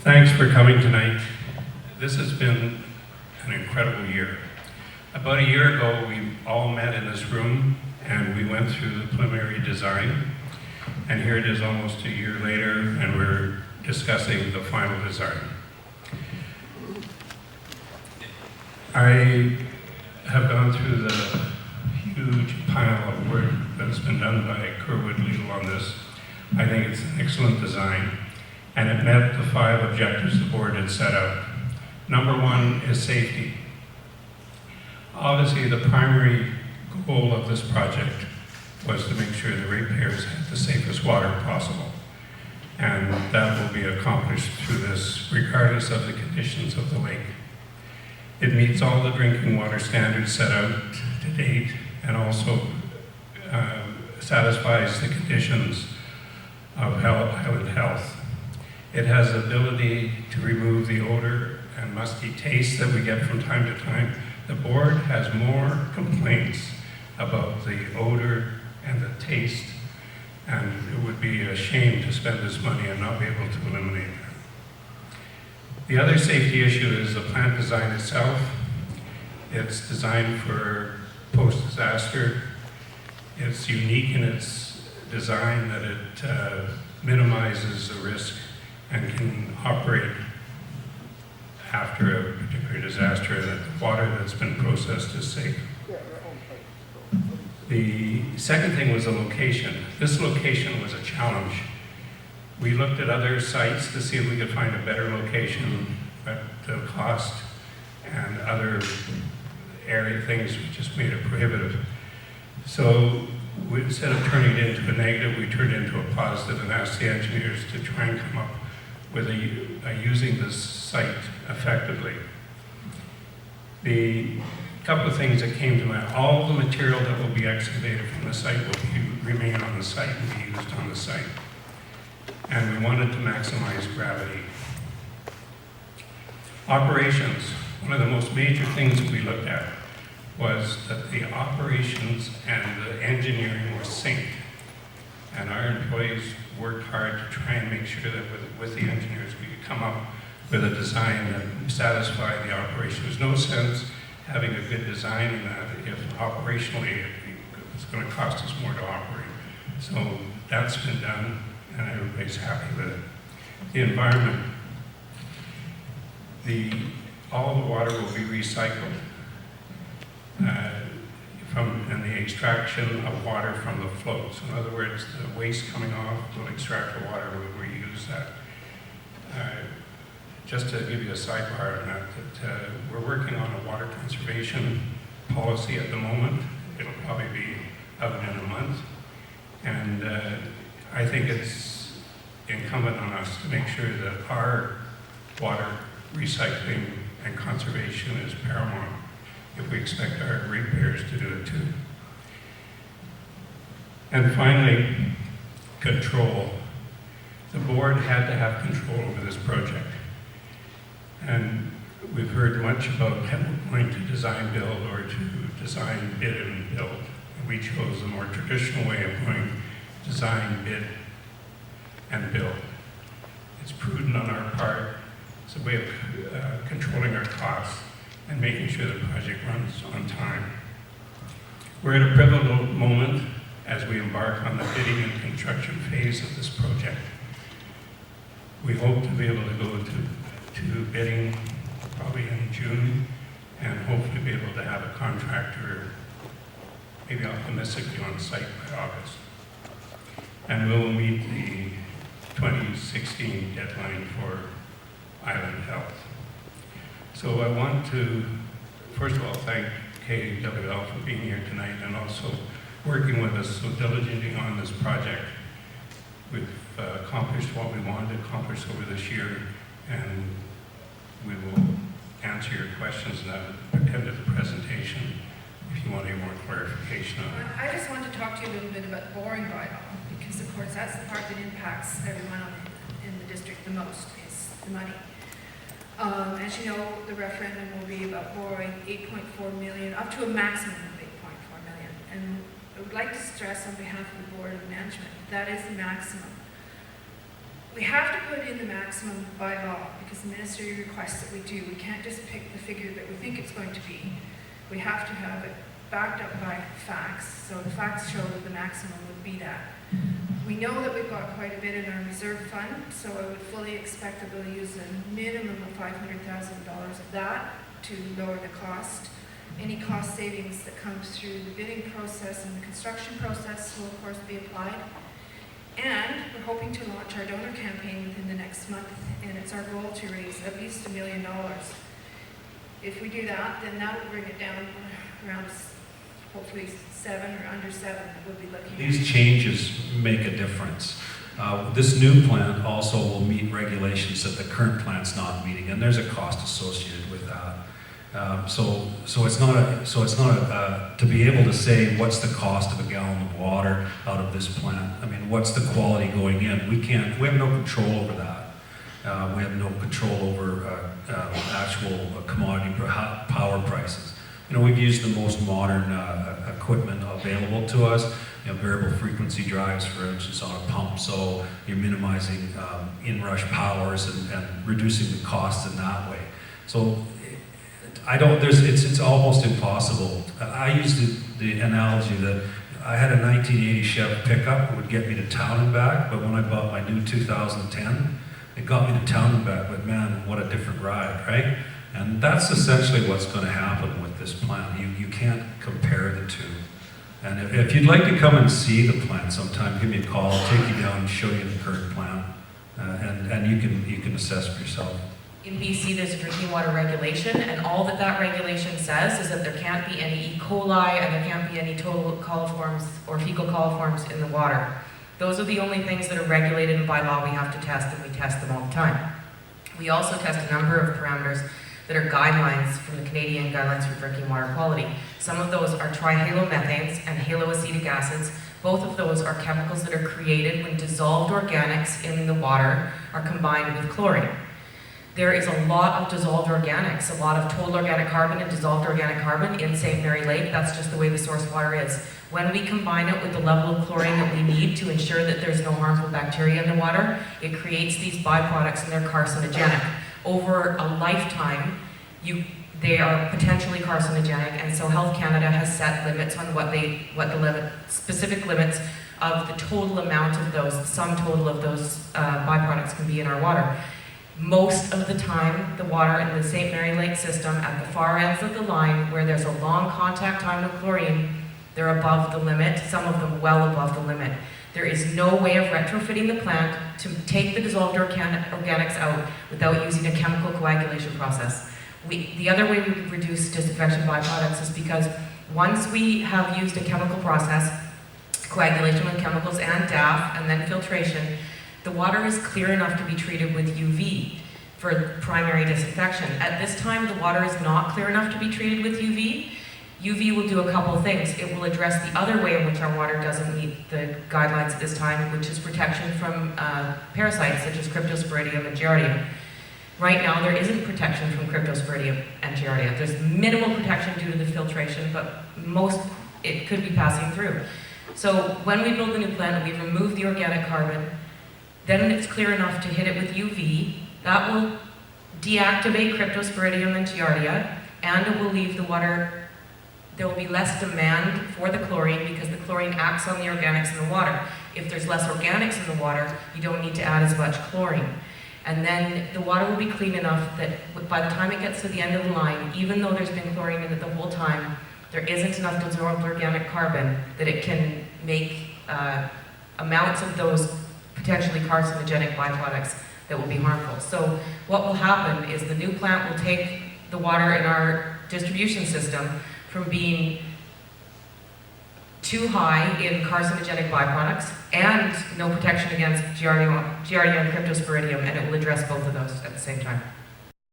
Thanks for coming tonight. This has been an incredible year. About a year ago, we all met in this room and we went through the preliminary design. And here it is almost a year later and we're discussing the final design. I have gone through the huge pile of work that has been done by Kerwood Legal on this. I think it's an excellent design, and it met the 5 objectives the board had set out. Number 1 is safety. Obviously, the primary goal of this project was to make sure the ratepayers had the safest water possible. And that will be accomplished through this, regardless of the conditions of the lake. It meets all the drinking water standards set out to date, and also satisfies the conditions of island health. It has the ability to remove the odor and musky taste that we get from time to time. The board has more complaints about the odor and the taste, and it would be a shame to spend this money and not be able to eliminate that. The other safety issue is the plant design itself. It's designed for post-disaster. It's unique in its design that it minimizes the risk and can operate after a particular disaster, that the water that's been processed is safe. The second thing was the location. This location was a challenge. We looked at other sites to see if we could find a better location, but the cost and other area things just made it prohibitive. So instead of turning it into a negative, we turned it into a positive and asked the engineers to try and come up with using this site effectively. The couple of things that came to mind: all the material that will be excavated from the site will remain on the site and be used on the site. And we wanted to maximize gravity. Operations. One of the most major things we looked at was that the operations and the engineering were synced. And our employees worked hard to try and make sure that with the engineers we could come up with a design that satisfied the operation. There's no sense having a good design in that if operationally it's going to cost us more to operate. So that's been done and everybody's happy with it. The environment. All the water will be recycled. And the extraction of water from the floats. In other words, the waste coming off will extract the water, we'll reuse that. Just to give you a sidebar on that, we're working on a water conservation policy at the moment. It'll probably be out in a month. And I think it's incumbent on us to make sure that our water recycling and conservation is paramount if we expect our ratepayers to do it too. And finally, control. The board had to have control over this project. And we've heard much about going to design build or to design bid and build. And we chose the more traditional way of going design, bid, and build. It's prudent on our part. It's a way of controlling our costs and making sure the project runs on time. We're at a pivotal moment as we embark on the bidding and construction phase of this project. We hope to be able to go to bidding probably in June and hopefully be able to have a contractor, maybe optimistically, on site by August. And we will meet the 2016 deadline for island health. So I want to, first of all, thank KWL for being here tonight and also working with us so diligently on this project. We've accomplished what we wanted to accomplish over this year, and we will answer your questions and attend to the presentation if you want any more clarification on it. I just want to talk to you a little bit about the boring bylaw, because of course that's the part that impacts everyone in the district the most, is the money. As you know, the referendum will be about borrowing 8.4 million, up to a maximum of 8.4 million. And I would like to stress on behalf of the Board of Management, that is the maximum. we have to put in the maximum by law, because the ministry requests that we do. We can't just pick the figure that we think it's going to be. We have to have it backed up by facts, so the facts show that the maximum would be that. We know that we've got quite a bit in our reserve fund, so I would fully expect that we'll use a minimum of $500,000 of that to lower the cost. Any cost savings that comes through the bidding process and the construction process will of course be applied. And we're hoping to launch our donor campaign within the next month, and it's our goal to raise at least $1 million. If we do that, then that will bring it down around hopefully 7 or under 7 that we'll be looking at. These changes make a difference. This new plant also will meet regulations that the current plant's not meeting, and there's a cost associated with that. So it's not to be able to say what's the cost of a gallon of water out of this plant. I mean, what's the quality going in? We have no control over that. We have no control over actual commodity power prices. You know, we've used the most modern equipment available to us. You know, variable frequency drives, for instance, on a pump, so you're minimizing inrush powers and reducing the costs in that way. So it's almost impossible. I used the analogy that I had a 1980 Chevy pickup that would get me to town and back, but when I bought my new 2010, it got me to town and back, but man, what a different ride, right? And that's essentially what's going to happen with this plant. You can't compare the two. And if you'd like to come and see the plant sometime, give me a call, I'll take you down and show you the current plant, and you can assess for yourself. In BC, there's a drinking water regulation, and all that regulation says is that there can't be any E. coli and there can't be any total coliforms or fecal coliforms in the water. Those are the only things that are regulated, and by law we have to test, and we test them all the time. We also test a number of parameters that are guidelines from the Canadian Guidelines for Drinking Water Quality. Some of those are trihalomethanes and haloacetic acids. Both of those are chemicals that are created when dissolved organics in the water are combined with chlorine. There is a lot of dissolved organics, a lot of total organic carbon and dissolved organic carbon in St. Mary Lake. That's just the way the source water is. When we combine it with the level of chlorine that we need to ensure that there's no harmful bacteria in the water, it creates these byproducts, and they're carcinogenic. Over a lifetime, they are potentially carcinogenic, and so Health Canada has set limits on specific limits of the total amount of those, sum total of those byproducts can be in our water. Most of the time, the water in the St. Mary Lake system, at the far ends of the line, where there's a long contact time with chlorine, they're above the limit, some of them well above the limit. There is no way of retrofitting the plant to take the dissolved organics out without using a chemical coagulation process. The other way we reduce disinfection byproducts is because once we have used a chemical process, coagulation with chemicals and DAF, and then filtration, the water is clear enough to be treated with UV for primary disinfection. At this time, the water is not clear enough to be treated with UV. UV will do a couple of things. It will address the other way in which our water doesn't meet the guidelines at this time, which is protection from parasites such as Cryptosporidium and Giardia. Right now, there isn't protection from Cryptosporidium and Giardia. There's minimal protection due to the filtration, but it could be passing through. So when we build the new plant, we remove the organic carbon, then it's clear enough to hit it with UV. That will deactivate Cryptosporidium and Giardia, and it will leave the water. There will be less demand for the chlorine because the chlorine acts on the organics in the water. If there's less organics in the water, you don't need to add as much chlorine. And then the water will be clean enough that by the time it gets to the end of the line, even though there's been chlorine in it the whole time, there isn't enough dissolved organic carbon that it can make amounts of those potentially carcinogenic byproducts that will be harmful. So what will happen is the new plant will take the water in our distribution system from being too high in carcinogenic byproducts and no protection against Giardia and Cryptosporidium, and it will address both of those at the same time.